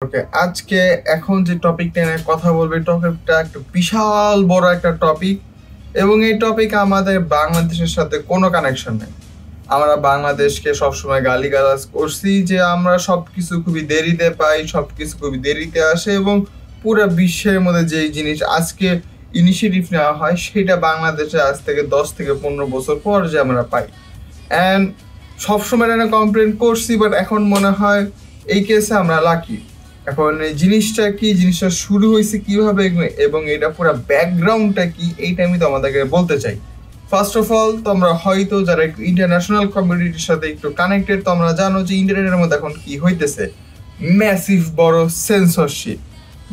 ওকে, আজকে এখন যে টপিকটা নিয়ে কথা বলবে, টপিকটা একটা বিশাল বড় একটা টপিক এবং এই টপিক আমাদের বাংলাদেশের সাথে কোনো কানেকশন নেই। আমরা বাংলাদেশকে সবসময় গালিগালাজ করছি যে আমরা সবকিছু খুবই দেরিতে পাই, সবকিছু খুবই দেরিতে আসে এবং পুরো বিশ্বের মধ্যে যেই জিনিস আজকে ইনিশিয়েটিভ নেওয়া হয় সেটা বাংলাদেশে আজ থেকে 10 থেকে 15 বছর পর যে আমরা পাই। অ্যান্ড সবসময় এটা কমপ্লেন করছি, বাট এখন মনে হয় এই কেসে আমরা লাকি। এখন এই জিনিসটা কি, জিনিসটা শুরু হয়েছে কিভাবে এবং এটা পুরো ব্যাকগ্রাউন্ডটা কি, এইটা আমি তোমাদেরকে বলতে চাই। ফার্স্ট অফ অল, তোমরা হয়তো যারা একটু ইন্টারন্যাশনাল কমিউনিটির সাথে একটু কানেক্টেড, তোমরা জানো যে ইন্টারনেটের মধ্যে এখন কি হইতেছে, ম্যাসিভ বড় সেন্সরশিপ।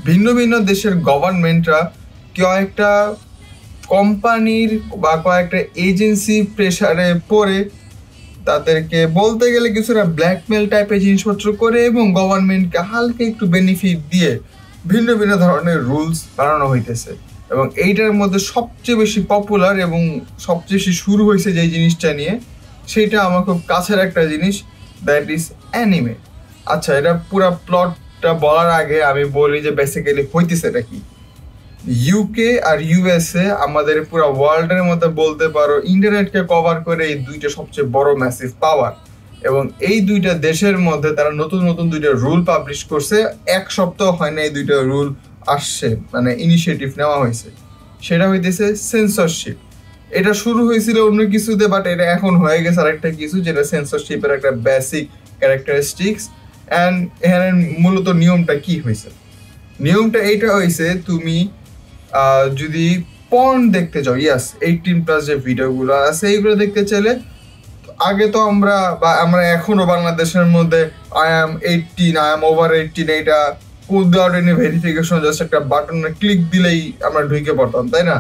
ভিন্ন ভিন্ন দেশের গভর্নমেন্টরা কয়েকটা কোম্পানির বা কয়েকটা এজেন্সি প্রেসারে পড়ে তাদেরকে বলতে গেলে কিছুটা ব্ল্যাকমেল টাইপের জিনিসপত্র করে এবং গভর্নমেন্টকে হালকা একটু বেনিফিট দিয়ে ভিন্ন ভিন্ন ধরনের রুলস বানানো হইতেছে। এবং এইটার মধ্যে সবচেয়ে বেশি পপুলার এবং সবচেয়ে বেশি শুরু হয়েছে যে জিনিসটা নিয়ে, সেইটা আমার খুব কাছের একটা জিনিস, দ্যাট ইজ অ্যানিমে। আচ্ছা, এটা পুরো প্লটটা বলার আগে আমি বলি যে বেসিক্যালি হইতেছে এটা কি। ইউকে আর ইউএসএ আমাদের পুরো ওয়ার্ল্ডের মধ্যে বলতে পারো ইন্টারনেটকে কভার করে এই দুইটা সবচেয়ে বড় ম্যাসিভ পাওয়ার। এবং এই দুইটা দেশের মধ্যে তারা নতুন নতুন দুইটা রুল পাবলিশ করছে। এক সপ্তাহ হয় না এই দুইটা রুল আসছে, মানে ইনিশিয়েটিভ নেওয়া হয়েছে। সেটা হইতেছে সেন্সরশিপ। এটা শুরু হয়েছিল অন্য কিছুতে, বাট এটা এখন হয়ে গেছে আরেকটা কিছু, যেটা সেন্সরশিপের একটা বেসিক ক্যারেক্টারিস্টিক্স। অ্যান্ড এখানে মূলত নিয়মটা কি হয়েছে, নিয়মটা এইটা হয়েছে, তুমি যদি পর্ন দেখতে চাও, ইয়াস 18+ যে ভিডিওগুলো আছে এইগুলো দেখতে চাইলে, আগে তো আমরা এখনো বাংলাদেশের মধ্যে I am 18, I am over 18 এইটা উইদাউট এনি ভেরিফিকেশন জাস্ট একটা বাটনে ক্লিক দিলেই আমরা ঢুকে পড়তাম, তাই না?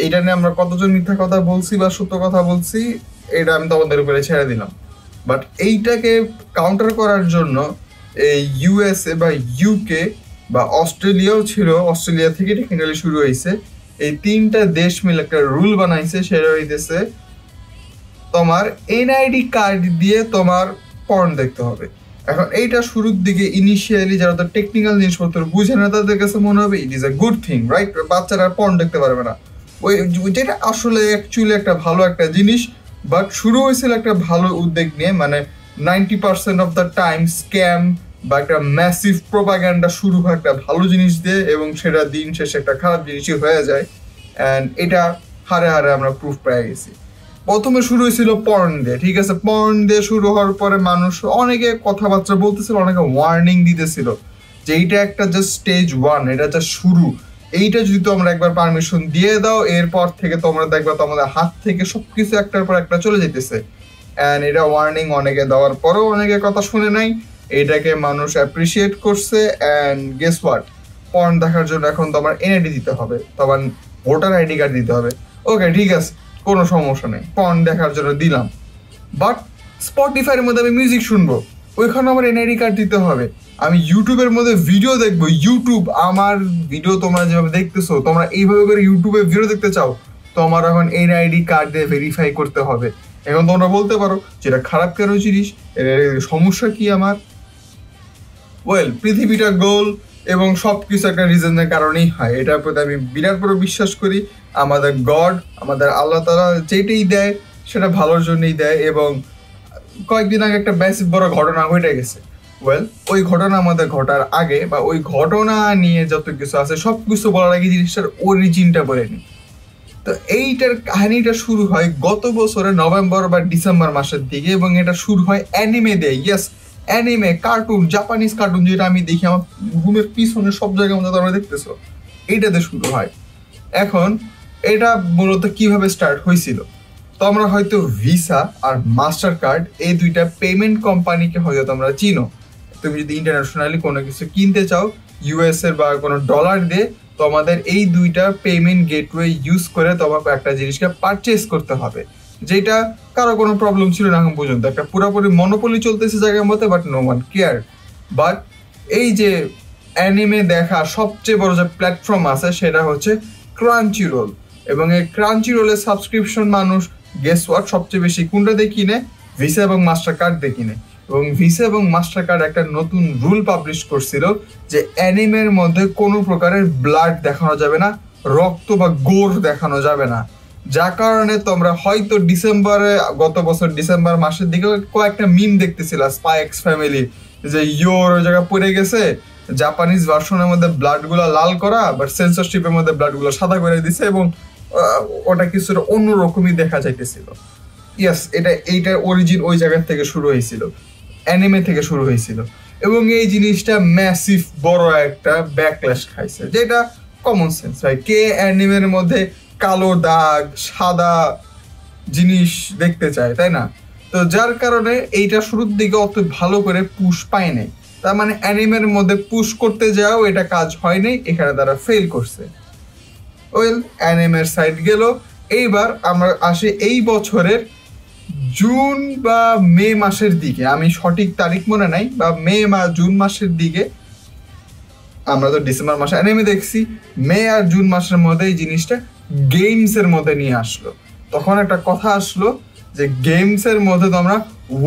এইটা নিয়ে আমরা কতজন মিথ্যা কথা বলছি বা সত্য কথা বলছি, এটা আমি তোমাদের উপরে ছেড়ে দিলাম। বাট এইটাকে কাউন্টার করার জন্য এই ইউএসএ বা ইউকে বা অস্ট্রেলিয়াও ছিল, অস্ট্রেলিয়া থেকে টেকনিক্যালি শুরু হয়েছে, এই তিনটা দেশ মিলে একটা রুল বানাইছে। সেটা হইতেছে তোমার এনআইডি কার্ড দিয়ে তোমার পর্ন দেখতে হবে। এখন এইটা শুরুর দিকে ইনিশিয়ালি যারা তো টেকনিক্যাল জিনিসপত্র বুঝে না তাদের কাছে মনে হবে it is a good thing, right? বাচ্চারা পর্ন দেখতে পারবে না, ওই যেটা আসলে অ্যাকচুয়ালি একটা ভালো একটা জিনিস। বাট শুরু হয়েছিল একটা ভালো উদ্যোগ নিয়ে, মানে 90% অফ দ্য টাইম স্ক্যাম বা একটা ম্যাসিভ প্রোপাগ্যান্ডা শুরু হয় একটা ভালো জিনিস দিয়ে এবং সেটা দিন শেষে একটা খারাপ জিনিসই হয়ে যায়। অ্যান্ড এটা হারে হারে আমরা প্রুফ পেয়ে গেছি। প্রথমে শুরু হয়েছিল পর্ন দিয়ে, ঠিক আছে, পর্ন দিয়ে শুরু হওয়ার পরে মানুষ অনেকে কথাবার্তা বলতেছিল, অনেকে ওয়ার্নিং দিতেছিল যে এইটা একটা জাস্ট স্টেজ 1, এটা জাস্ট শুরু। এইটা যদি তোমরা একবার পারমিশন দিয়ে দাও, এরপর থেকে তোমরা দেখবা তোমাদের হাত থেকে সবকিছু একটার পর একটা চলে যেতেছে। অ্যান্ড এটা ওয়ার্নিং অনেকে দেওয়ার পরেও অনেকে কথা শুনে নাই, এটাকে মানুষ অ্যাপ্রিসিয়েট করছে। অ্যান্ড গেস হোয়াট, পর্ন দেখার জন্য এখন তোমার এনআইডি দিতে হবে, তোমার ভোটার আইডি কার্ড দিতে হবে। ওকে, ঠিক আছে, কোনো সমস্যা নেই, পর্ন দেখার জন্য দিলাম। বাট স্পটিফাইয়ের মধ্যে আমি মিউজিক শুনবো, ওইখানে আমার এনআইডি কার্ড দিতে হবে। আমি ইউটিউবের মধ্যে ভিডিও দেখবো, ইউটিউব আমার ভিডিও তোমরা যেভাবে দেখতেছো, তোমরা এইভাবে করে ইউটিউবে ভিডিও দেখতে চাও, তোমার এখন এনআইডি কার্ড দিয়ে ভেরিফাই করতে হবে। এখন তোমরা বলতে পারো যেটা খারাপ কেন জিনিস, সমস্যা কি আমার? ওয়েল, পৃথিবীটা গোল এবং সব কিছু একটা রিজনের কারণেই হয়, এটার প্রতি আমি বিরাট বড় বিশ্বাস করি। আমাদের গড, আমাদের আল্লাহ তাআলা যেটাই দেয় সেটা ভালোর জন্যই দেয়। এবং কয়েকদিন আগে একটা ম্যাসিভ বড় ঘটনা ঘটে গেছে। ওয়েল, ওই ঘটনা আমাদের ঘটার আগে বা ওই ঘটনা নিয়ে যত কিছু আছে সব কিছু বলার আগে জিনিসটার অরিজিনটা বলে নিই। তো এইটার কাহিনীটা শুরু হয় গত বছরের নভেম্বর বা ডিসেম্বর মাসের দিকে এবং এটা শুরু হয় অ্যানিমে দিয়ে। Yes, anime, cartoon, Japanese cartoon, যেটা আমি দেখি আমার রুমের পিছনে সব জায়গার মধ্যে তোমরা দেখতেছো, এইটাতে শুরু হয়। এখন এটা মূলত কিভাবে স্টার্ট হয়েছিল, তোমরা হয়তো ভিসা আর মাস্টার কার্ড এই দুইটা পেমেন্ট কোম্পানিকে হয়তো তোমরা চিনো। তুমি যদি ইন্টারন্যাশনালি কোনো কিছু কিনতে চাও ইউএস এর বা কোনো ডলার দিয়ে, তোমাদের এই দুইটা পেমেন্ট গেটওয়ে ইউজ করে তোমাকে একটা জিনিসকে পারচেস করতে হবে, যেটা কারো কোনো প্রবলেম ছিল না এখন পর্যন্ত। একটা পুরোপুরি মনোপলি চলতেছে জায়গার মধ্যে, but no one care. But এই যে অ্যানিমে দেখা সবচেয়ে বড় যে প্ল্যাটফর্ম আছে সেটা হচ্ছে ক্রাঞ্চি রোল। এবং এই ক্রাঞ্চি রোলের সাবস্ক্রিপশন মানুষ গেস ওয়াট সবচেয়ে বেশি কোনটা দিয়ে কিনে? ভিসা এবং মাস্টার কার্ড দিয়ে কিনে। এবং ভিসা এবং মাস্টার কার্ড একটা নতুন রুল পাবলিশ করছিল যে অ্যানিমের মধ্যে কোনো প্রকারের ব্লাড দেখানো যাবে না, রক্ত বা গোর দেখানো যাবে না। যার কারণে তোমরা হয়তো গত বছর ডিসেম্বর মাসের দিকে কয়েকটা মিম দেখতেছিল স্পাই এক্স ফ্যামিলি, যে ইয়োর ওই জায়গায় পড়ে গেছে, জাপানিজ ভার্সনের মধ্যে ব্লাডগুলো লাল করা বাট সেন্সরশিপের মধ্যে ব্লাডগুলো সাদা করে দিছে এবং ওটা কিছুটা অন্যরকমই দেখা যাইতেছিল। ইয়াস, এইটার অরিজিন ওই জায়গার থেকে শুরু হয়েছিল, অ্যানিমে থেকে শুরু হয়েছিল এবং এই জিনিসটা ম্যাসিভ বড় একটা ব্যাকল্যাশ খাইছে, যেটা কমন সেন্স ভাই। কে অ্যানিমের মধ্যে কালো দাগ সাদা জিনিস দেখতে চায়, তাই না? তো যার কারণে এইটা শুরুর দিকে অত ভালো করে পুশ পায় নাই। তার মানে অ্যানিমের মধ্যে পুশ করতে যাও এটা কাজ হয় নাই, এখানে তারা ফেল করছে। ওয়েল, অ্যানিমের সাইড গেল। এইবার আমরা আসি এই বছরের জুন বা মে মাসের দিকে, আমি সঠিক তারিখ মনে নাই, বা মে বা জুন মাসের দিকে। আমরা তো ডিসেম্বর মাসে অ্যানিমে দেখছি, মে আর জুন মাসের মধ্যে এই জিনিসটা গেমসের মধ্যে নিয়ে আসলো। তখন একটা কথা আসলো যে গেমসের মধ্যে তোমরা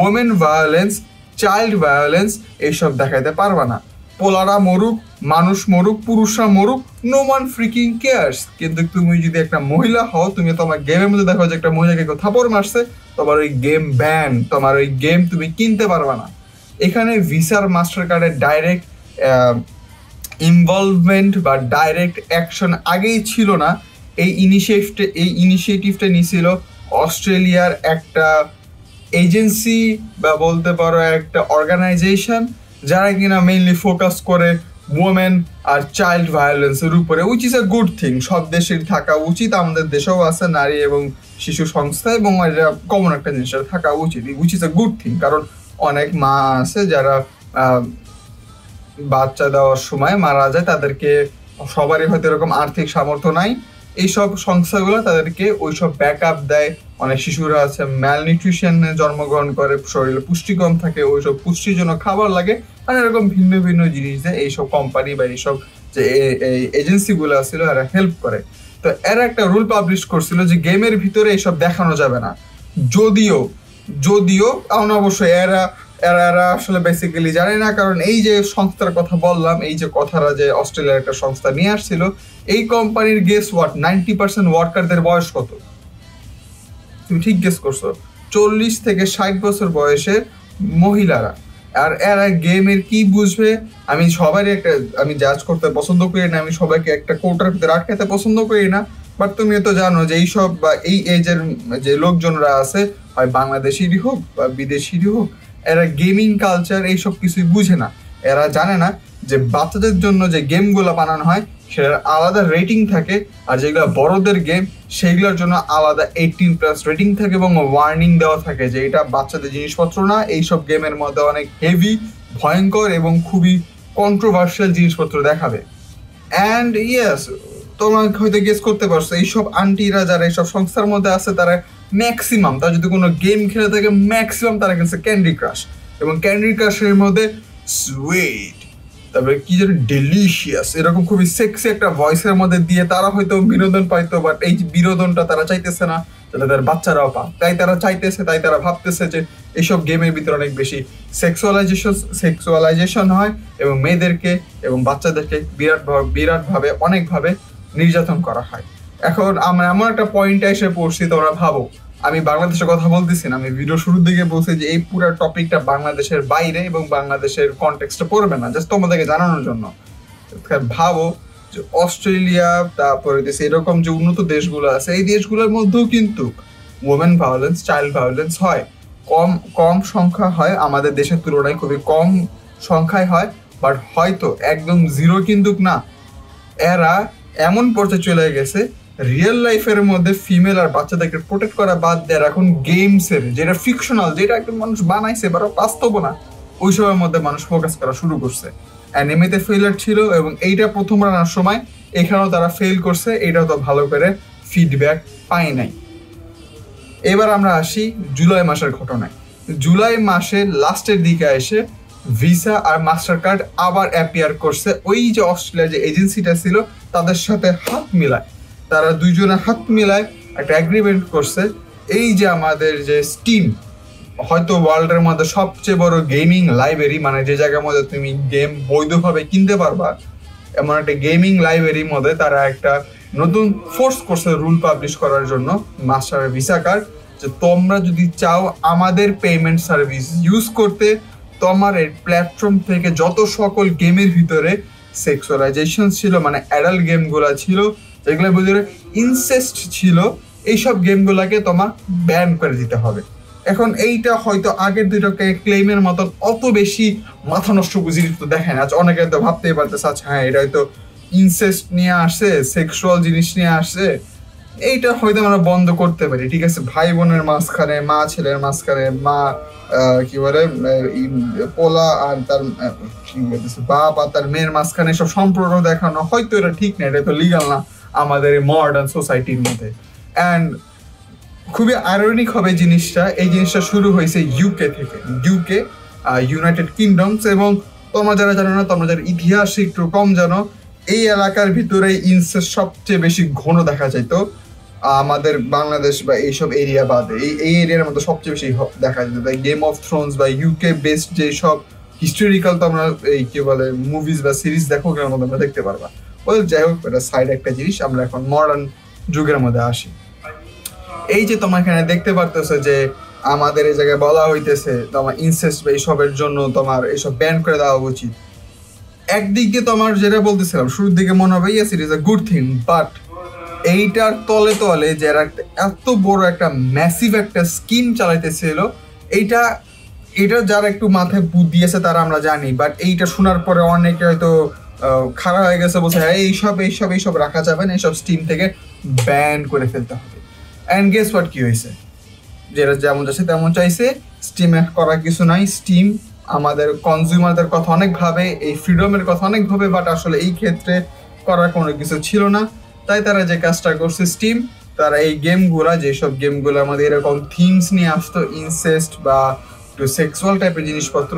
ওমেন ভায়োলেন্স, চাইল্ড ভায়োলেন্স এইসব দেখাইতে পারবা না। পোলারা মরুক, মানুষ মরুক, পুরুষরা মরুক, নো ওয়ান ফ্রিকিং কেয়ার্স। কিন্তু তুমি যদি একটা মহিলা হও, তুমি তোমার গেমের মধ্যে দেখো যে একটা মহিলাকে কেউ থাপড় মারছে, তোমার ওই গেম ব্যান, তোমার ওই গেম তুমি কিনতে পারবা না। এখানে ভিসার মাস্টার কার্ডের ডাইরেক্ট ইনভলভমেন্ট বা ডাইরেক্ট অ্যাকশন আগেই ছিল না। এই ইনিশিয়েটিভটা নিয়েছিল অস্ট্রেলিয়ার একটা এজেন্সি বা বলতে পারো একটা অর্গানাইজেশন, যারা কিনা মেইনলি ফোকাস করে ওমেন আর চাইল্ড ভায়োলেন্সের উপরে, which is a good thing. সব দেশের থাকা উচিত, আমাদের দেশেও আছে নারী এবং শিশু সংস্থা, এবং এটা কমন একটা জিনিস থাকা উচিত, which is a good thing. কারণ অনেক মা আছে যারা বাচ্চা দেওয়ার সময় মারা যায়, তাদেরকে সবারই হয়তো এরকম আর্থিক সামর্থ্য নাই, এইসব সংস্থাগুলো তাদেরকে ওইসব ব্যাকআপ দেয়। অনেক শিশুরা আছে ম্যালনিউট্রিশনে জন্মগ্রহণ করে, শরীরে পুষ্টি কম থাকে, ওইসব পুষ্টির জন্য খাবার লাগে, মানে এরকম ভিন্ন ভিন্ন জিনিস দেয় এইসব কোম্পানি বা এইসব যে এজেন্সিগুলো ছিল, এরা হেল্প করে। তো এরা একটা রুল পাবলিশ করছিল যে গেমের ভিতরে এইসব দেখানো যাবে না। যদিও অবশ্যই এরা আসলে বেসিক্যালি জানে না, কারণ এই যে সংস্থার কথা বললাম, এই যে কথাটা যে অস্ট্রেলিয়ার একটা সংস্থা নিয়ে আসছিল, এই কোম্পানির গেস হোয়াট 90% ওয়ার্কারদের বয়স কত? তুমি ঠিক গেস করছো, 40 থেকে 60 বছর বয়সের মহিলারা। আর এরা গেমের কি বুঝবে? আমি জাজ করতে পছন্দ করি না, আমি সবাইকে একটা কোটার ভিতরে আটকাতে পছন্দ করি না, বাট তুমি তো জানো যে এইসব বা এই এজের যে লোকজনরা আছে, হয় বাংলাদেশিরই হোক বা বিদেশিরই হোক, এরা গেমিং কালচার এইসব কিছুই বুঝে না। এরা জানে না যে বাচ্চাদের জন্য যে গেমগুলো বানানো হয় সেটার আলাদা রেটিং থাকে, আর যেগুলো বড়দের গেম সেইগুলোর জন্য আলাদা 18+ রেটিং থাকে এবং ওয়ার্নিং দেওয়া থাকে যে এটা বাচ্চাদের জিনিসপত্র না, এইসব গেমের মধ্যে অনেক হেভি, ভয়ঙ্কর এবং খুবই কন্ট্রোভার্সিয়াল জিনিসপত্র দেখাবে। অ্যান্ড ইয়েস, তোমরা হয়তো গেস করতে পারছো, এইসব আন্টিরা যারা এইসব সংস্থার মধ্যে আছে, তারা ম্যাক্সিমাম, তারা যদি কোনো গেম খেলে থাকে, ম্যাক্সিমাম তারা খেলছে ক্যান্ডি ক্রাশ, এবং ক্যান্ডি ক্রাশের মধ্যে সুইট, তারপরে কি যেন ডেলিশিয়াস, এরকম খুবই সেক্সি একটা ভয়েসের মধ্যে দিয়ে তারা হয়তো বিনোদন পাইতো, বাট এই বিনোদনটা তারা চাইতেছে না যাতে তাদের বাচ্চারাও পায়, তাই তারা ভাবতেছে যে এইসব গেমের ভিতরে অনেক বেশি সেক্সুয়ালাইজেশন হয় এবং মেয়েদেরকে এবং বাচ্চাদেরকে বিরাটভাবে অনেকভাবে নির্যাতন করা হয়। এখন আমরা এমন একটা পয়েন্টে এসে পড়ছি, তোমরা ভাবো আমি বাংলাদেশের কথা বলতেছি না, আমি ভিডিও শুরুর দিকে বলছি যে এই পুরো টপিকটা বাংলাদেশের বাইরে এবং বাংলাদেশের কনটেক্সটে পড়বে না, জাস্ট তোমাদেরকে জানানোর জন্য। ভাবো যে অস্ট্রেলিয়া, তারপরে এরকম যে উন্নত দেশগুলো আছে, এই দেশগুলোর মধ্যেও কিন্তু ওমেন ভায়োলেন্স, চাইল্ড ভায়োলেন্স হয়, কম সংখ্যা হয়, আমাদের দেশের তুলনায় খুবই কম সংখ্যায় হয়, বাট হয়তো একদম জিরো কিন্তু না। এরা এমন পর্যায়ে চলে গেছে, রিয়েল লাইফের মধ্যে ফিমেল আর বাচ্চাদেরকে প্রোটেক্ট করা বাদ দেয়, এখন গেমসের যেটা ফিকশনাল, যেটা একদম মানুষ বানাইছে বা বাস্তব না, ওইসবের মধ্যে মানুষ ফোকাস করা শুরু করছে। অ্যানিমেতে ফেলার ছিল এবং এইটা প্রথম রানার সময় এখানেও তারা ফেল করছে, এটাও তো ভালো করে ফিডব্যাক পায় নাই। এবার আমরা আসি জুলাই মাসের ঘটনায়। জুলাই মাসের লাস্টের দিকে এসে ভিসা আর মাস্টার কার্ড আবার অ্যাপিয়ার করছে, ওই যে অস্ট্রেলিয়ার যে এজেন্সিটা ছিল তাদের সাথে হাত মিলায়, তারা দুইজনে হাত মিলায় একটা অ্যাগ্রিমেন্ট করছে। এই যে আমাদের যে স্টিম হয়তো ওয়ার্ল্ডের মধ্যে সবচেয়ে বড় গেমিং লাইব্রেরি, মানে যে জায়গার মধ্যে তুমি গেম বৈধভাবে কিনতে পারবা, এমন একটা গেমিং লাইব্রেরির মধ্যে তারা একটা নতুন ফোর্স করছে রুল পাবলিশ করার জন্য মাস্টার ভিসা কার্ড, যে তোমরা যদি চাও আমাদের পেমেন্ট সার্ভিস ইউজ করতে, তোমার এই প্ল্যাটফর্ম থেকে যত সকল গেমের ভিতরে সেক্সুয়ালাইজেশন ছিল, মানে অ্যাডাল্ট গেমগুলো ছিল, যেগুলোর ভিতরে ইনসেস্ট ছিল, এইসব গেমগুলোকে তোমার ব্যান করে দিতে হবে। এখন এইটা হয়তো আগের দুইটাকে ক্লেমের মতন অত বেশি মাথা নষ্ট জিনিস তো দেখেন, আজ অনেকে তো ভাবতেই পারতেছে আচ্ছা হ্যাঁ এটা হয়তো ইনসেস্ট নিয়ে আসছে, সেক্সুয়াল জিনিস নিয়ে আসছে, এইটা হয়তো আমরা বন্ধ করতে পারি, ঠিক আছে, ভাই বোনের মাঝখানে, মা ছেলের মাঝখানে, মা কি বলে পোলা আর তার বাপ আর তার মেয়ের মাঝখানে সব সম্পর্ক দেখানো, হয়তো এটা ঠিক না, এটা তো লিগাল না আমাদের মডার্ন সোসাইটির মধ্যে। অ্যান্ড খুবই আইরনিক হবে জিনিসটা, এই জিনিসটা শুরু হয়েছে ইউকে থেকে, ইউকে ইউনাইটেড কিংডমস, এবং তোমরা যারা জানো না, তোমরা যারা ইতিহাস একটু কম জানো, এই এলাকার ভিতরে ইনসেস্ট সবচেয়ে বেশি ঘন দেখা যায়। তো আমাদের বাংলাদেশ বা এইসব এরিয়া বাদে এই এরিয়ার মধ্যে সবচেয়ে বেশি দেখা যেত। তাই গেম অফ থ্রোনস বা ইউকে বেসড যে সব হিস্টোরিক্যাল তোমরা এই কি বলে মুভিজ বা সিরিজ দেখো, ওগুলোর মধ্যে আমরা দেখতে পারবা। ওই যাই হোক, এটা সাইড একটা জিনিস, আমরা এখন মডার্ন যুগের মধ্যে আসি। এই যে তোমার এখানে দেখতে পারতেছো যে আমাদের এই জায়গায় বলা হইতেছে তোমার ইনসেস্ট বা এইসবের জন্য তোমার এইসব ব্যান করে দেওয়া উচিত। একদিকে তোমার যেটা বলতেছিলাম শুরুর দিকে মনে হবে yes it is a good thing, but এইটার তলে তলে যারা এত বড় একটা ম্যাসিভ একটা স্কিম চালাইতেছিল, এইটা যারা একটু মাথায় বুদ্ধি আছে তারা আমরা জানি, বাট এইটা শোনার পরে অনেকে হয়তো খারাপ হয়ে গেছে, বলছে হ্যাঁ এইসব রাখা যাবে না, এইসব স্টিম থেকে ব্যান করে ফেলতে হবে। অ্যান্ড গেস হোয়াট কি হয়েছে, যেটা যেমন যাচ্ছে তেমন চাইছে, স্টিমে করার কিছু নাই। স্টিম আমাদের কনজিউমারদের কথা অনেক ভাবে, এই ফ্রিডমের কথা অনেক ভাবে, বাট আসলে এই ক্ষেত্রে করার কোনো কিছু ছিল না। তাই তারা যে কাজটা করছে স্টিম, তারা এই গেমগুলা, যেসব গেমগুলো আমাদের এরকম থিমস নিয়ে আসতো ইনসেস্ট বা একটু সেক্সুয়াল টাইপের জিনিসপত্র,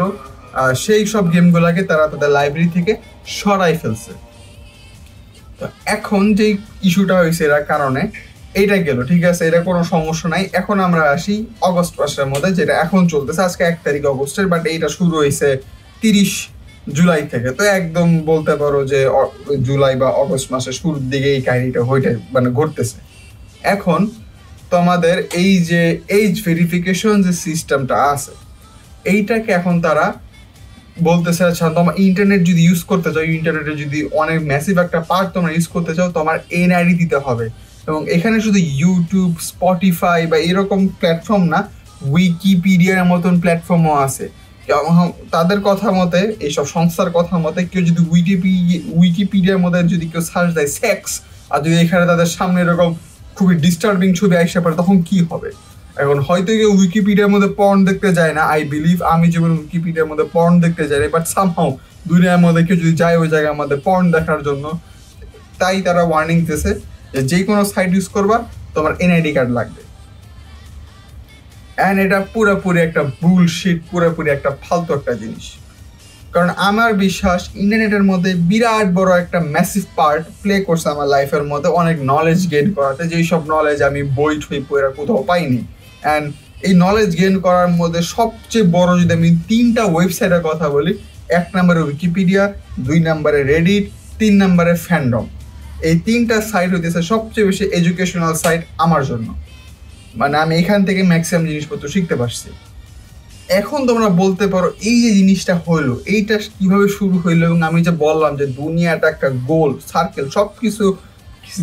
সেই সব গেমগুলোকে তারা তাদের লাইব্রেরি থেকে সরাই ফেলছে। তো এখন যে ইস্যুটা হয়েছে এর কারণে এইটা গেল, ঠিক আছে, এটা কোনো সমস্যা নাই। এখন আমরা আসি অগস্ট মাসের মধ্যে, যেটা এখন চলতেছে, আজকে 1 তারিখ অগস্টের, বাট এইটা শুরু হয়েছে 30 জুলাই থেকে। তো একদম বলতে পারো যে জুলাই বা অগস্ট মাসের শুরুর দিকে এই কাহিনীটা মানে ঘটতেছে। এখন তোমাদের এই যে এজ ভেরিফিকেশন যে সিস্টেমটা আছে, এইটাকে এখন তারা বলতেছে আচ্ছা তোমার ইন্টারনেট যদি ইউজ করতে চাও, ইন্টারনেটে যদি অনেক ম্যাসিভ একটা পার্ট তোমরা ইউজ করতে চাও, তোমার এনআইডি দিতে হবে। এবং এখানে শুধু ইউটিউব, স্পটিফাই বা এরকম প্ল্যাটফর্ম না, উইকিপিডিয়ার মতন প্ল্যাটফর্মও আছে। তাদের কথা মতে, এইসব সংস্থার কথা মতে, কেউ যদি উইকিপিডিয়ার মধ্যে যদি কেউ সার্চ দেয় সেক্স, আর যদি এখানে তাদের সামনে এরকম খুবই ডিস্টার্বিং ছবি আসতে পারে, তখন কি হবে? এখন হয়তো কেউ উইকিপিডিয়ার মধ্যে পর্ন দেখতে যায় না, আই বিলিভ, আমি যেমন উইকিপিডিয়ার মধ্যে পর্ন দেখতে যাই না, বাট সামহাও দুনিয়ার মধ্যে কেউ যদি যায় ওই জায়গার মধ্যে পর্ন দেখার জন্য, তাই তারা ওয়ার্নিং দিতেছে যে কোনো সাইট ইউজ করবা তোমার এনআইডি কার্ড লাগবে। অ্যান্ড এটা পুরোপুরি একটা বুলশিট, পুরোপুরি একটা ফালতু একটা জিনিস। কারণ আমার বিশ্বাস ইন্টারনেটের মধ্যে বিরাট বড় একটা ম্যাসিভ পার্ট প্লে করছে আমার লাইফের মধ্যে, অনেক নলেজ গেইন করাতে, যেই সব নলেজ আমি বই ঠই পড়ে কোথাও পাইনি। অ্যান্ড এই নলেজ গেইন করার মধ্যে সবচেয়ে বড় যদি আমি 3টা ওয়েবসাইটের কথা বলি, 1 নম্বরে উইকিপিডিয়া, 2 নম্বরে রেডিট, 3 নম্বরে ফ্যান্ডম। এই 3টা সাইট হইতেছে সবচেয়ে বেশি এডুকেশনাল সাইট আমার জন্য, মানে আমি এখান থেকে ম্যাক্সিমাম জিনিসপত্র শিখতে পারছি। এখন তোমরা বলতে পারো এই যে জিনিসটা হইলো, এইটা কিভাবে শুরু হইলো, এবং আমি যে বললাম যে দুনিয়াটা একটা গোল সার্কেল, সব কিছু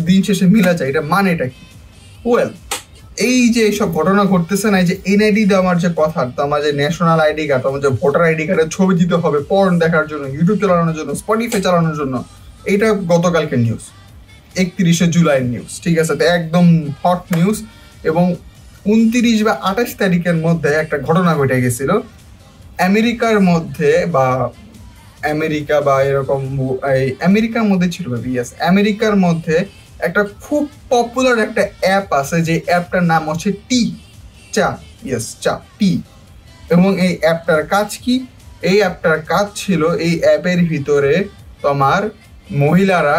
দিন শেষে মিলা যায়, এটা মানেটা কি? ওয়েল, এই যে এইসব ঘটনা ঘটতেছে না, এই যে এনআইডি দেওয়ার যে কথা, তোমার যে ন্যাশনাল আইডি কার্ড, তোমার যে ভোটার আইডি কার্ডের ছবি দিতে হবে পর্ন দেখার জন্য, ইউটিউব চালানোর জন্য, স্পটিফাই চালানোর জন্য, এইটা গতকালকে নিউজ, 31শে জুলাইয়ের নিউজ, ঠিক আছে? তো একদম হট নিউজ। এবং 29 বা 28 তারিখের মধ্যে একটা ঘটনা ঘটে গেছিল আমেরিকার মধ্যে, বা আমেরিকা বা এরকম আমেরিকার মধ্যে ছিল, ইয়েস আমেরিকার মধ্যে একটা খুব পপুলার একটা অ্যাপ আছে, যে অ্যাপটার নাম হচ্ছে চা, ইয়েস চা, টি। এবং এই অ্যাপটার কাজ কি? এই অ্যাপটার কাজ ছিল এই অ্যাপের ভিতরে তোমার মহিলারা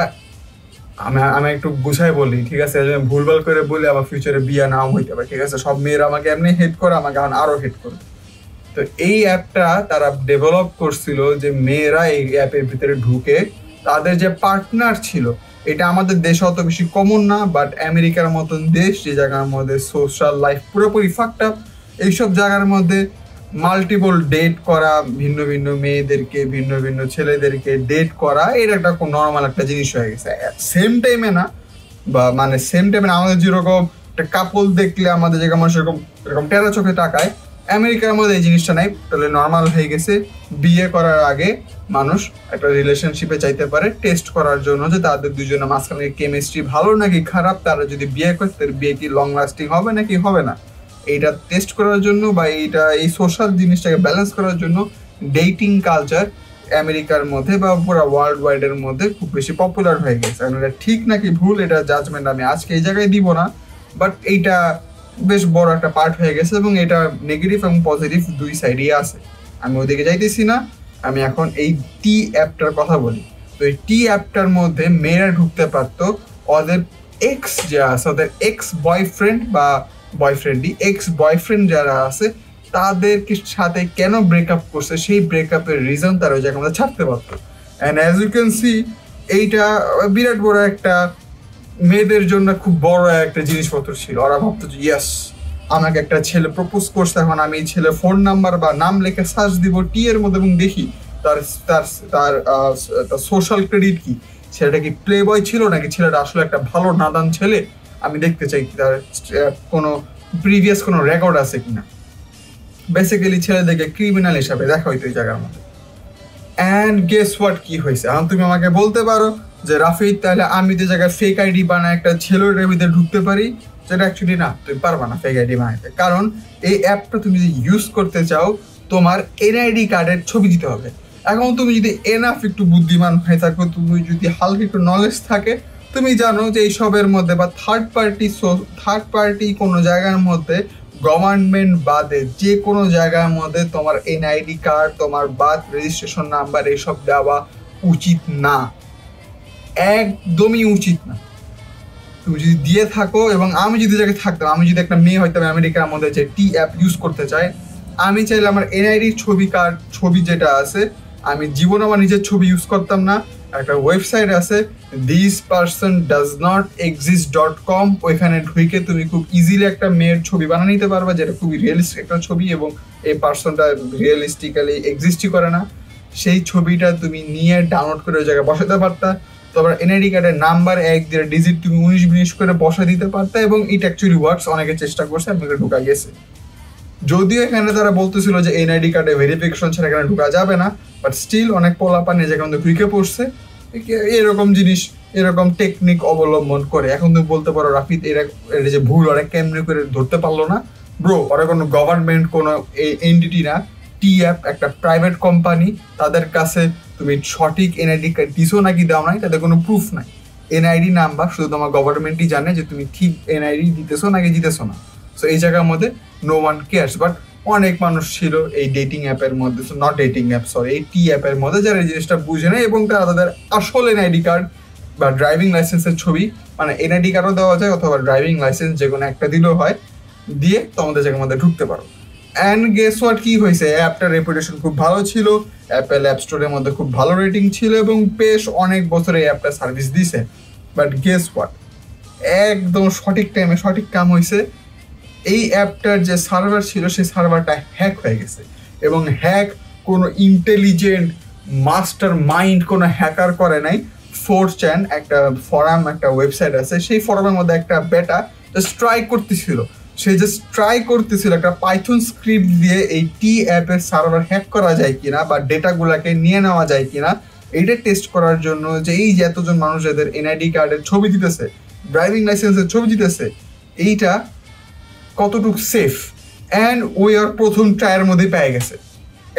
আমি আমি একটু গুছাই বলি, ঠিক আছে? ভুলভাল করে বলি আমার ফিউচারে বিয়া নাও হইতে পারে, ঠিক আছে? সব মেয়েরা আমাকে এমনি হেট করে, আমাকে আরো হেট করে। তো এই অ্যাপটা তারা ডেভেলপ করছিল যে মেয়েরা এই অ্যাপের ভিতরে ঢুকে তাদের যে পার্টনার ছিল, এটা আমাদের দেশে অত বেশি কমন না, বাট আমেরিকার মতন দেশ যে জায়গার মধ্যে সোশ্যাল লাইফ পুরোপুরি ফাকড আপ, এইসব জায়গার মধ্যে মাল্টিপল ডেট করা, ভিন্ন ভিন্ন মেয়েদেরকে ভিন্ন ভিন্ন ছেলেদেরকে ডেট করা, এটা একটা নর্মাল একটা জিনিস হয়ে গেছে। সেম টাইমে না, বা মানে সেম টাইমে আমাদের যেরকম একটা কাপল দেখলে আমাদের জায়গায় মানুষ এরকম এরকম টেরা চোখে তাকায়, আমেরিকার মধ্যে এই জিনিসটা নাই, তাহলে নর্মাল হয়ে গেছে। বিয়ে করার আগে মানুষ একটা রিলেশনশিপে চাইতে পারে টেস্ট করার জন্য যে তাদের দুজনের মাঝখানে কেমিস্ট্রি ভালো নাকি খারাপ, তারা যদি বিয়ে করে তাদের বিয়ে কি লং লাস্টিং হবে নাকি হবে না, এইটা টেস্ট করার জন্য বা এইটা এই সোশ্যাল জিনিসটাকে ব্যালেন্স করার জন্য ডেটিং কালচার আমেরিকার মধ্যে বা পুরো ওয়ার্ল্ড ওয়াইড এর মধ্যে খুব বেশি পপুলার হয়ে গেছে। এটা ঠিক নাকি ভুল, এটা জাজমেন্ট আমি আজকে এই জায়গায় দিব না, বাট এইটা বেশ বড় একটা পার্ট হয়ে গেছে এবং এটা নেগেটিভ এবং পজিটিভ দুই সাইডই আছে। আমি ওইদিকে যাইতেছি না, আমি এখন এই টি অ্যাপটার কথা বলি। তো এই টি অ্যাপটার মধ্যে মেয়েরা ঢুকতে পারতো ওদের এক্স যে আছে, ওদের এক্স বয়ফ্রেন্ড বা বয়ফ্রেন্ডই এক্স বয়ফ্রেন্ড যারা আছে তাদের সাথে কেন ব্রেকআপ করছে সেই ব্রেকআপের রিজন তারা ওই জায়গায় আমাদের ছাড়তে পারতো। And as you can see, এইটা বিরাট বড় একটা মেয়েদের জন্য খুব বড় একটা জিনিসপত্র ছিল। ওরা ভাবতো যে ইয়েস, আমাকে একটা ছেলে প্রপোজ করছে, এখন আমি এই ছেলে ফোন নাম্বার বা নাম লিখে সার্চ দিব টি এর মধ্যে এবং দেখি তার তার তার সোশ্যাল ক্রেডিট কি, ছেলেটা কি প্লে বয় ছিল নাকি ছেলেটা আসলে একটা ভালো নাদান ছেলে, আমি দেখতে চাই তার কোনো প্রিভিয়াস কোনো রেকর্ড আছে কিনা। বেসিক্যালি ছেলেদেরকে ক্রিমিনাল হিসাবে দেখা হইতো এই জায়গার মধ্যে। অ্যান্ড গেস হোয়াট কি হয়েছে, এখন তুমি আমাকে বলতে পারো যে রাফিদ তাহলে আমি তো জায়গায় ফেক আইডি বানায় একটা ছেলের ভিতরে ঢুকতে পারি, যেটা অ্যাকচুয়ালি না, তুমি পারবা না ফেক আইডি বানাইতে। কারণ এই অ্যাপটা তুমি যদি ইউজ করতে চাও তোমার এনআইডি কার্ডের ছবি দিতে হবে। এখন তুমি যদি এনাফ একটু বুদ্ধিমান হয়ে থাকো, তুমি যদি হালকা একটু নলেজ থাকে, তুমি জানো যে এইসবের মধ্যে বা থার্ড পার্টি কোনো জায়গার মধ্যে গভর্নমেন্ট বাদে যে কোনো জায়গার মধ্যে তোমার এনআইডি কার্ড, তোমার বার্থ রেজিস্ট্রেশন নাম্বার এইসব দেওয়া উচিত না, একদমই উচিত না। তুমি যদি দিয়ে থাকো, এবং আমি যদি জায়গায় থাকতাম, আমি যদি একটা মেয়ে হইতাম আমেরিকার মধ্যে যে টি অ্যাপ ইউজ করতে চাই, আমি চাইলে আমার এনআইডি ছবি যেটা আছে, আমি জীবনে আমার নিজের ছবি ইউজ করতাম না। একটা ওয়েবসাইট আছে thispersondoesnotexist.com, ওইখানে ঢুকে তুমি খুব ইজিলি একটা মেয়ের ছবি বানিয়ে নিতে পারবা, যেটা খুবই রিয়েলিস্টিক একটা ছবি এবং এই পার্সনটা রিয়েলিস্টিক্যালি এক্সিস্টই করে না। সেই ছবিটা তুমি নিয়ে ডাউনলোড করে ওই জায়গায় বসাতে পারতা। তোমার এনআইডি কার্ডের নাম্বার 1 ডিজিট তুমি 19-20 করে বসা দিতে পারতা এবং ইট অ্যাকচুয়ালি ওয়ার্কস। অনেকে চেষ্টা করছে, আপনাকে ঢুকা গেছে। যদিও এখানে তারা বলতেছিল যে এনআইডি কার্ডে ভেরিফিকেশন ছাড়া এখানে ঢুকা যাবে না, বাট স্টিল অনেক পোলাপান এই জায়গায় ঢুকে পড়ছে এরকম জিনিস, এরকম টেকনিক অবলম্বন করে। এখন তুমি বলতে পারো রাফিদ এরা যে ভুল ওরা কেমনি করে ধরতে পারলো না। ব্রো, ওরা কোনো গভর্নমেন্ট কোনো এন্টিটি না, টি অ্যাপ একটা প্রাইভেট কোম্পানি, তাদের কাছে তুমি সঠিক এনআইডি কার্ড দিছো নাকি দাও নাই তাদের কোনো প্রুফ নাই। এনআইডি নাম্বার শুধু তোমার গভর্নমেন্টই জানে যে তুমি ঠিক এনআইডি দিতেছো নাকি দিতেছো না। সো এই জায়গার মধ্যে নো ওয়ান কেয়ার্স। বাট অনেক মানুষ ছিল এই ডেটিং অ্যাপের মধ্যে, নট ডেটিং অ্যাপ সরি, এই টি অ্যাপের মধ্যে যারা এই জিনিসটা বুঝে নেয় এবং তারা তাদের আসল এনআইডি কার্ড বা ড্রাইভিং লাইসেন্সের ছবি, মানে এনআইডি কার্ডও দেওয়া যায় অথবা ড্রাইভিং লাইসেন্স যে কোনো একটা দিলেও হয়, দিয়ে তোমাদের জায়গার মধ্যে ঢুকতে পারো। অ্যান্ড গেস হোয়াট কি হয়েছে, অ্যাপটার রেপুটেশন খুব ভালো ছিল, অ্যাপেল অ্যাপ স্টোরের মধ্যে খুব ভালো রেটিং ছিল এবং বেশ অনেক বছর এই অ্যাপটা সার্ভিস দিছে। বাট গেস হোয়াট, একদম সঠিক টাইমে সঠিক কাম হয়েছে, এই অ্যাপটার যে সার্ভার ছিল সেই সার্ভারটা হ্যাক হয়ে গেছে। এবং হ্যাক কোনো ইন্টেলিজেন্ট মাস্টার মাইন্ড কোনো হ্যাকার করে নাই। 4chan একটা ফরাম, একটা ওয়েবসাইট আছে, সেই ফরামের মধ্যে একটা বেটা জাস্ট ট্রাই করতেছিল, সে জাস্ট ট্রাই করতেছিল একটা পাইথন স্ক্রিপ্ট দিয়ে এই টি অ্যাপের সার্ভার হ্যাক করা যায় কিনা বা ডেটাগুলোকে নিয়ে নেওয়া যায় কিনা, এইটা টেস্ট করার জন্য যে এই যে এতজন মানুষ যাদের এনআইডি কার্ডের ছবি দিতেছে, ড্রাইভিং লাইসেন্সের ছবি দিতেছে, এইটা কতটুকু সেফ। অ্যান্ড ওই আর প্রথম ট্রায়ের মধ্যে পেয়ে গেছে,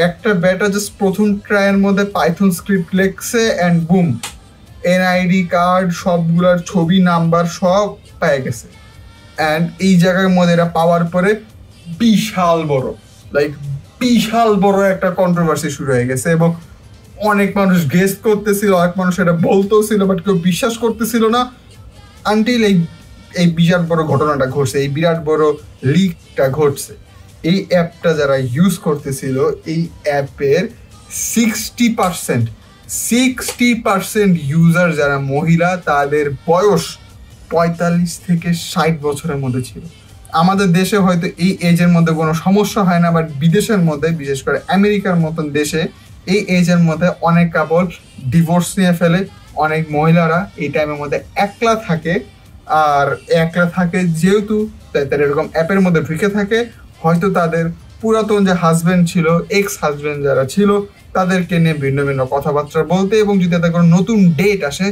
একটা বেটা জাস্ট প্রথম ট্রায়ের মধ্যে পাইথন স্ক্রিপ্ট লেখছে অ্যান্ড বুম, এনআইডি কার্ড সবগুলার ছবি নাম্বার সব পেয়ে গেছে। অ্যান্ড এই জায়গার মধ্যে এরা পাওয়ার পরে বিশাল বড় একটা কন্ট্রোভার্সি শুরু হয়ে গেছে এবং অনেক মানুষ গেস করতেছিল, অনেক মানুষ এটা বলতেও ছিল, বাট কেউ বিশ্বাস করতেছিল না আনটিল এই বিরাট বড় ঘটনাটা ঘটছে, এই বিরাট বড় লিকটা ঘটছে। এই অ্যাপটা যারা ইউজ করতেছিল, এই অ্যাপের 60% ইউজার যারা মহিলা, তাদের বয়স 45 থেকে 60 বছরের মধ্যে ছিল। আমাদের দেশে হয়তো এই এজের মধ্যে কোনো সমস্যা হয় না, বাট বিদেশের মধ্যে, বিশেষ করে আমেরিকার মতন দেশে এই এজের মধ্যে অনেক কাপল ডিভোর্স নিয়ে ফেলে। অনেক মহিলারা এই টাইমের মধ্যে একলা থাকে, আর একলা থাকে যেহেতু তাদের এরকম অ্যাপের মধ্যে ঢুকে থাকে, হয়তো তাদের পুরাতন যে হাজব্যান্ড ছিল, এক্স হাজব্যান্ড যারা ছিল, তাদেরকে নিয়ে ভিন্ন ভিন্ন কথাবার্তা বলতে, এবং যদি তাদের কোনো নতুন ডেট আসে,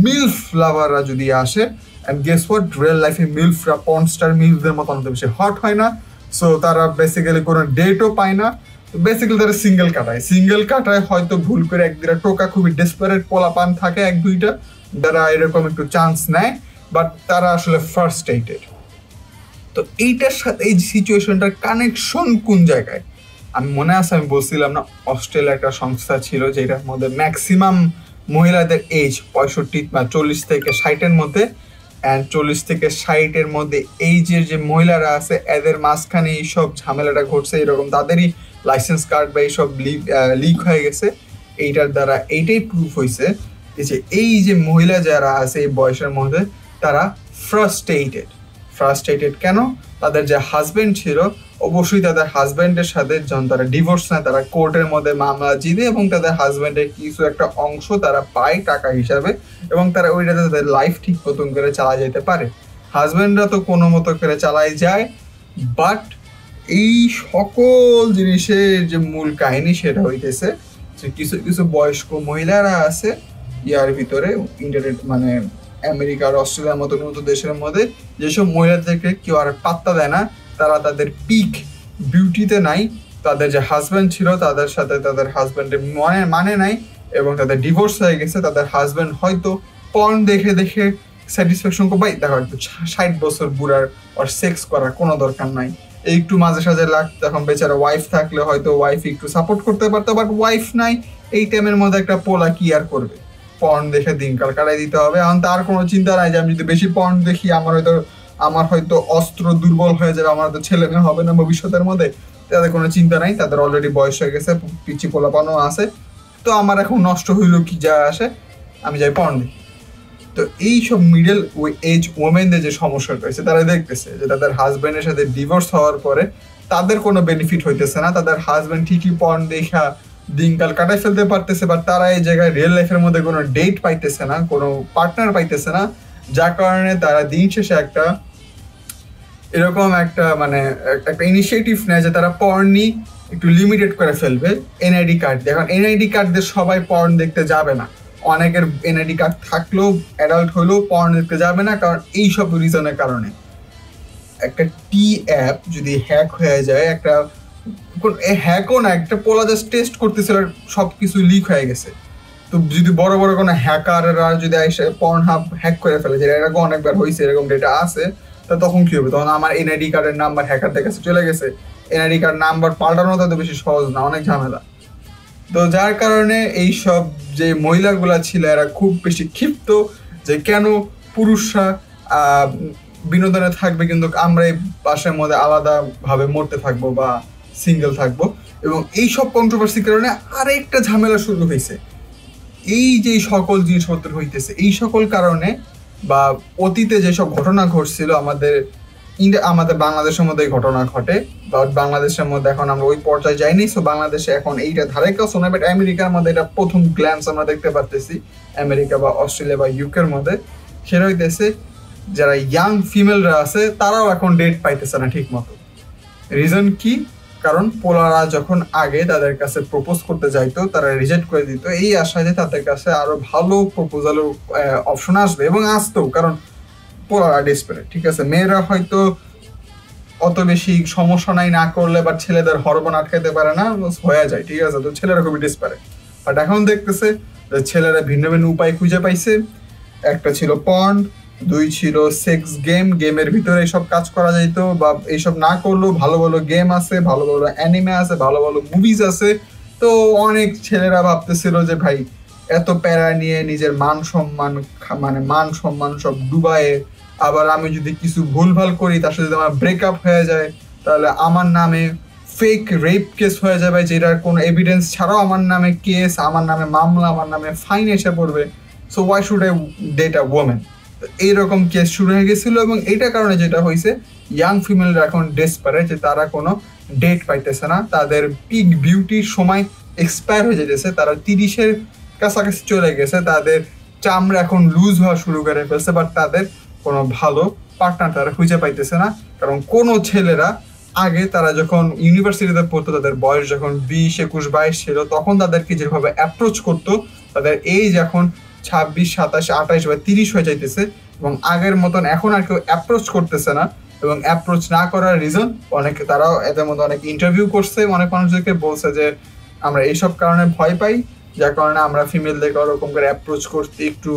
মিলফ লাভাররা যদি আসে, অ্যান্ড গেস হোয়াট, রিয়েল লাইফে মিলফরা পর্ন স্টার মিলফদের মতো অনেক বেশি হট হয় না, সো তারা বেসিক্যালি কোনো ডেটও পায় না, বেসিক্যালি তারা সিঙ্গেল কাটায় হয়তো ভুল করে একদিরা টোকা খুবই ডেসপারেট পোলাপান থাকে এক দুইটা, যারা এরকম একটু চান্স নেয়, বাট তারা আসলে ফার্স্ট্রেটেড। তো এইটার সাথে এই সিচুয়েশনটার কানেকশন কোন জায়গায়? আমি মনে আছে আমি বলছিলাম না, অস্ট্রেলিয়ার একটা সংস্থা ছিল যেটার মধ্যে ম্যাক্সিমাম মহিলাদের এজ 65 বা 40 থেকে 60-এর মধ্যে, অ্যান্ড 40 থেকে 60-এর মধ্যে এইজের যে মহিলারা আছে, এদের মাঝখানে এইসব ঝামেলাটা ঘটছে, এরকম তাদেরই লাইসেন্স কার্ড বা এইসব লিক হয়ে গেছে। এইটার দ্বারা এইটাই প্রুফ হয়েছে যে এই যে মহিলা যারা আছে এই বয়সের মধ্যে, তারা ফ্রাস্ট্রেটেড কেন? তাদের যে হাজব্যান্ড ছিল, অবশ্যই তাদের হাজব্যান্ডের সাথে যখন তারা ডিভোর্স নেয়, তারা কোর্টের মধ্যে মামলা জিতে, এবং তাদের হাজব্যান্ডের কিছু একটা অংশ তারা পায় টাকা হিসাবে, এবং তারা ওইটাতে তাদের লাইফ ঠিক মতন করে চালা যেতে পারে। হাজব্যান্ডরা তো কোনো মতো করে চালাই যায়, বাট এই সকল জিনিসের যে মূল কাহিনী সেটা হইতেছে যে কিছু কিছু বয়স্ক মহিলারা আছে ইয়ার ভিতরে, ইন্টারনেট মানে আমেরিকা আর অস্ট্রেলিয়ার মতো উন্নত দেশের মধ্যে, যেসব মহিলাদেরকে কেউ আর পাত্তা দেয় না, তারা তাদের পিক বিউটিতে নাই, তাদের যে হাজব্যান্ড ছিল তাদের সাথে তাদের হাজব্যান্ডের মানে নাই, এবং তাদের ডিভোর্স হয়ে গেছে। তাদের হাজব্যান্ড হয়তো পর্ন দেখে দেখে স্যাটিসফ্যাকশন করবে, দেখো একটু 60 বছর বুড়ার আর সেক্স করার কোনো দরকার নাই, এই একটু মাঝে সাঝে লাগতো। এখন বেচারা ওয়াইফ থাকলে হয়তো ওয়াইফ একটু সাপোর্ট করতে পারতো, বাট ওয়াইফ নাই, এই টাইমের মধ্যে একটা পোলা কি আর করবে? পর্ন দেখে দিনকাল কাটাই দিতে হবে। এখন তার কোনো চিন্তা নাই যে আমি যদি বেশি পর্ন দেখি আমার হয়তো অস্ত্র দুর্বল হয়ে যাবে, আমার হয়তো ছেলে মেয়ে হবে না ভবিষ্যতের মধ্যে। তাদের কোনো চিন্তা নাই, তাদের অলরেডি বয়স হয়ে গেছে, পিচি পোলাপানও আছে, তো আমার এখন নষ্ট হইলো কি যা আসে, আমি যাই পর্ন দেখি। তো এইসব মিডল এজ ওমেনদের যে সমস্যাটা হয়েছে, তারা দেখতেছে যে তাদের হাজব্যান্ডের সাথে ডিভোর্স হওয়ার পরে তাদের কোনো বেনিফিট হইতেছে না, তাদের হাজব্যান্ড ঠিকই পর্ন দেখা দিনকাল কাটাই ফেলতে পারতেছে, বাট তারা এই জায়গায় রিয়েল লাইফের মধ্যে কোনো ডেট পাইতেছে না, কোনো পার্টনার পাইতেছে না, যার কারণে তারা দিন শেষে একটা এরকম একটা মানে একটা ইনিশিয়েটিভ নেয় যে তারা পর্নই একটু লিমিটেড করে ফেলবে এনআইডি কার্ড দিয়ে। এখন এনআইডি কার্ড দিয়ে সবাই পর্ন দেখতে যাবে না, অনেকের এনআইডি কার্ড থাকলেও অ্যাডাল্ট হলেও পর্ন দেখতে যাবে না, কারণ এইসব রিজনের কারণে। একটা টি অ্যাপ যদি হ্যাক হয়ে যায়, একটা হ্যাকও না, একটা পোলা জাস্ট টেস্ট করতেছিল, সব কিছু লিক হয়ে গেছে। তো যদি বড় বড় কোনো হ্যাকাররা যদি এসে পর্ন হাব হ্যাক করে ফেলে, যেটা এরকম অনেকবার হয়েছে, এরকম ডেটা আছে, তা তখন কি হবে? তখন আমার এনআইডি কার্ডের নাম্বার হ্যাকারদের কাছে চলে গেছে, এনআইডি কার্ড নাম্বার পাল্টানো তো বেশি সহজ না, অনেক ঝামেলা। তো যার কারণে এইসব যে মহিলাগুলা ছিল, এরা খুব বেশি ক্ষিপ্ত যে কেন পুরুষরা বিনোদনে থাকবে কিন্তু আমরা এই বাসার মধ্যে আলাদাভাবে মরতে থাকবো বা সিঙ্গেল থাকবো। এবং এইসব কন্ট্রোভার্সির কারণে আরেকটা ঝামেলা শুরু হয়েছে। এই যে সকল জিনিসপত্র হইতেছে, এই সকল কারণে বা অতীতে যেসব ঘটনা ঘটছিল আমাদের বাংলাদেশের মধ্যে ঘটনা ঘটে, বা বাংলাদেশের মধ্যে এখন আমরা ওই পর্যায়ে যাইনি, সো বাংলাদেশে এখন এইটা ধারে কাছে না, বাট আমেরিকার মধ্যে এটা প্রথম গ্ল্যান্স আমরা দেখতে পারতেছি, আমেরিকা বা অস্ট্রেলিয়া বা ইউকের মধ্যে। সেটা হইতেছে যারা ইয়াং ফিমেলরা আছে তারাও এখন ডেট পাইতেছে না ঠিক মতো। রিজন কি? কারণ পোলারা যখন আগে তাদের কাছে প্রপোজ করতে যাইতো, তারা রিজেক্ট করে দিত এই আশায় যে তাদের কাছে আরো ভালো প্রপোজালের অপশন আসবে, এবং আসতো, কারণ পোলারা ডেসপারেট। ঠিক আছে, মেয়েরা হয়তো অত বেশি সমস্যা নাই না করলে, বাট ছেলেদের হরমোন আটকাতে পারে না, হয়ে যায়। ঠিক আছে, তো ছেলেরা খুবই ডেসপারেট। বাট এখন দেখতেছে যে ছেলেরা ভিন্ন ভিন্ন উপায় খুঁজে পাইছে। একটা ছিল পর্ন, 2 ছিল সেক্স গেমের ভিতরে এইসব কাজ করা যাইতো, বা এইসব না করলেও ভালো ভালো গেম আছে, ভালো ভালো অ্যানিমে আছে, ভালো ভালো মুভিজ আছে, তো অনেক ছেলেরা ভাবতেছিল যে ভাই এত প্যারা নিয়ে নিজের মান সম্মান সব ডুবায়ে, আবার আমি যদি কিছু ভুলভাল করি তার সাথে যদি আমার ব্রেকআপ হয়ে যায় তাহলে আমার নামে ফেক রেপ কেস হয়ে যাবে, যেটার কোনো এভিডেন্স ছাড়াও আমার নামে কেস, আমার নামে মামলা, আমার নামে ফাইন এসে পড়বে। So why should I date a woman? এইরকম কেস শুরু হয়ে গেছিলো, এবং এইটার কারণে যেটা হয়েছে, ইয়াং ফিমেলরা এখন ডেসপারেট যে তারা কোনো ডেট পাইতেছে না, তাদের পিক বিউটির সময় এক্সপায়ার হয়ে যেতেছে, তারা 30-এর কাছাকাছি চলে গেছে, তাদের চামড়া এখন লুজ হওয়া শুরু করে ফেলছে, বাট তাদের কোনো ভালো পার্টনার তারা খুঁজে পাইতেছে না। কারণ কোনো ছেলেরা আগে তারা যখন ইউনিভার্সিটিতে পড়তো, তাদের বয়স যখন 20, 21, 22 ছিল, তখন তাদেরকে যেভাবে অ্যাপ্রোচ করতো, তাদের এইজ এখন 26, 27, 28 বা 30 হয়ে যাইতেছে, এবং আগের মতন এখন আর কেউ অ্যাপ্রোচ করতেছে না। এবং অ্যাপ্রোচ না করার রিজন অনেকে, তারাও এদের মধ্যে অনেক ইন্টারভিউ করছে, অনেক মানুষদেরকে বলছে যে আমরা এইসব কারণে ভয় পাই, যার কারণে আমরা ফিমেলদেরকে ওরকম করে অ্যাপ্রোচ করতে একটু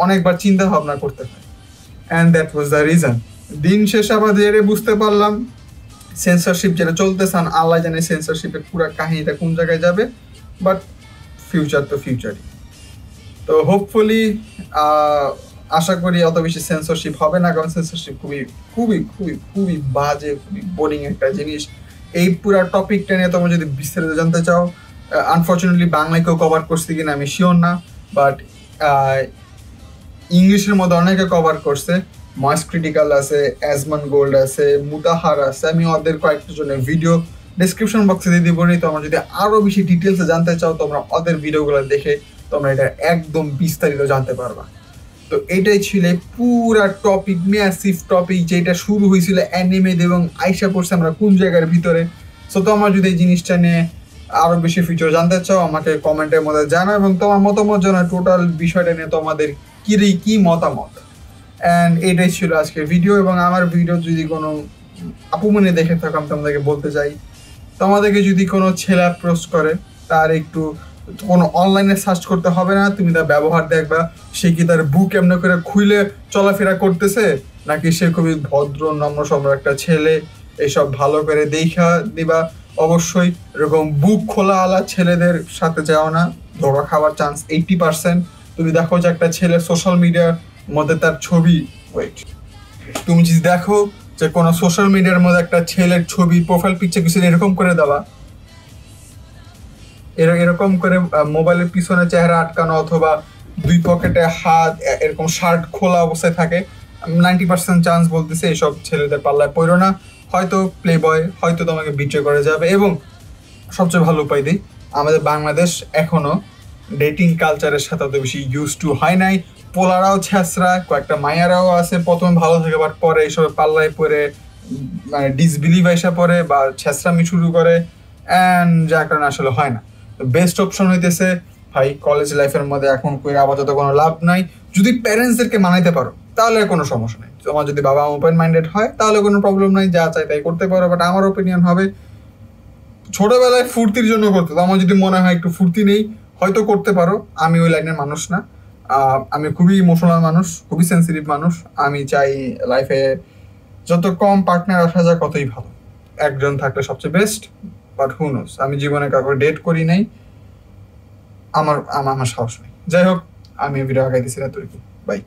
অনেকবার চিন্তা ভাবনা করতে হয়। And that was the reason. দিন শেষে আবার বুঝতে পারলাম সেন্সরশিপ যেটা চলতেছে, আল্লাহ জানে সেন্সরশিপের পুরো কাহিনীটা কোন জায়গায় যাবে, বাট ফিউচার তো ফিউচারই। তো হোপফুলি আশা করি অত বেশি সেন্সরশিপ হবে না, কারণ সেন্সরশিপ খুবই খুবই খুবই খুবই বাজে, খুবই বোরিং একটা জিনিস। এই পুরো টপিকটা নিয়ে তোমরা যদি বিস্তারিত জানতে চাও, আনফর্চুনেটলি বাংলায় কেউ কভার করছে কিনা আমি শিওর না, বাট ইংলিশের মধ্যে অনেকে কভার করছে। ময়েস ক্রিটিক্যাল আছে, অ্যাজমান গোল্ড আছে, মুতাহার আছে, আমি ওদের কয়েকটা জনের ভিডিও ডিসক্রিপশন বক্সে দিয়ে দিব। তোমরা যদি আরো বেশি ডিটেলসে জানতে চাও, তোমরা ওদের ভিডিওগুলো দেখে তোমরা এটা একদম বিস্তারিত জানতে পারবা। তো এটাই ছিল পুরা টপিক, ম্যাসিভ টপিক, যেটা শুরু হয়েছিল অ্যানিমে এবং আইসা পড়ছে আমরা কোন জায়গার ভিতরে। সো তোমরা যদি এই জিনিসটা নিয়ে আরো বেশি ফিচার জানতে চাও, আমাকে কমেন্টের মধ্যে জানাও, এবং তোমার মতামত জানাও টোটাল বিষয়টা নিয়ে তোমাদের কি মতামত। অ্যান্ড এটাই ছিল আজকের ভিডিও। এবং আমার ভিডিও যদি কোনো আপুমনি দেখে থাকো, আমি তোমাদেরকে বলতে চাই, তোমাদেরকে যদি কোনো ছেলে অ্যাপ্রোচ করে, তার একটু কোনো অনলাইনে সার্চ করতে হবে না, তুমি তার ব্যবহার দেখবা, সে কি তার বুক এমনি করে খুলে চলাফেরা করতেছে, নাকি সে খুবই ভদ্র নম্র নম্র একটা ছেলে, এইসব ভালো করে দেখা দিবা। অবশ্যই এরকম বুক খোলা আলা ছেলেদের সাথে যাও না, ধোকা খাওয়ার চান্স 80%। তুমি দেখো যে একটা ছেলে সোশ্যাল মিডিয়ার মধ্যে তার ছবি, তুমি যদি দেখো যে কোনো সোশ্যাল মিডিয়ার মধ্যে একটা ছেলের ছবি প্রোফাইল পিকচার কিছু এরকম করে দেওয়া, এরকম করে মোবাইলের পিছনে চেহারা আটকানো, অথবা দুই পকেটে হাত, এরকম শার্ট খোলা অবস্থায় থাকে, 90% চান্স বলতেছে এইসব ছেলেদের পাল্লায় পড়ো না। হয়তো প্লে বয় হয়তো তোমাকে বিট্রে করে যাবে। এবং সবচেয়ে ভালো উপায় দিই, আমাদের বাংলাদেশ এখনো ডেটিং কালচারের সাথে অত বেশি ইউজ টু হয় নাই। পোলারাও ছেঁচড়া, কয়েকটা মায়ারাও আছে, প্রথমে ভালো থাকে, বাট পরে এইসব পাল্লায় পরে ডিসবিলিভ এসে পড়ে বা ছেঁচড়ামি শুরু করে, অ্যান্ড যার কারণে আসলে হয় না। বেস্ট অপশন হইতেছে ভাই, কলেজ লাইফের মধ্যে এখন করে আপাতত কোনো লাভ নাই। যদি প্যারেন্টসদেরকে মানাইতে পারো তাহলে কোনো সমস্যা নেই। তোমার যদি বাবা ওপেন মাইন্ডেড হয় তাহলে কোনো প্রবলেম নাই, যা চাই তাই করতে পারো। বাট আমার ওপিনিয়ন হবে ছোটবেলায় ফুর্তির জন্য করতে, তো আমার যদি মনে হয় একটু ফুর্তি নেই, হয়তো করতে পারো। আমি ওই লাইনের মানুষ না, আমি খুবই ইমোশনাল মানুষ, খুবই সেন্সিটিভ মানুষ। আমি চাই লাইফে যত কম পার্টনার আসা যায় ততই ভালো, একজন থাকলে সবচেয়ে বেস্ট। বাট হু নোস, আমি জীবনে কাউকে ডেট করি নাই, আমার সাহস নেই। যাই হোক, আমি ভিডিও আগাইতেছি না, বাই।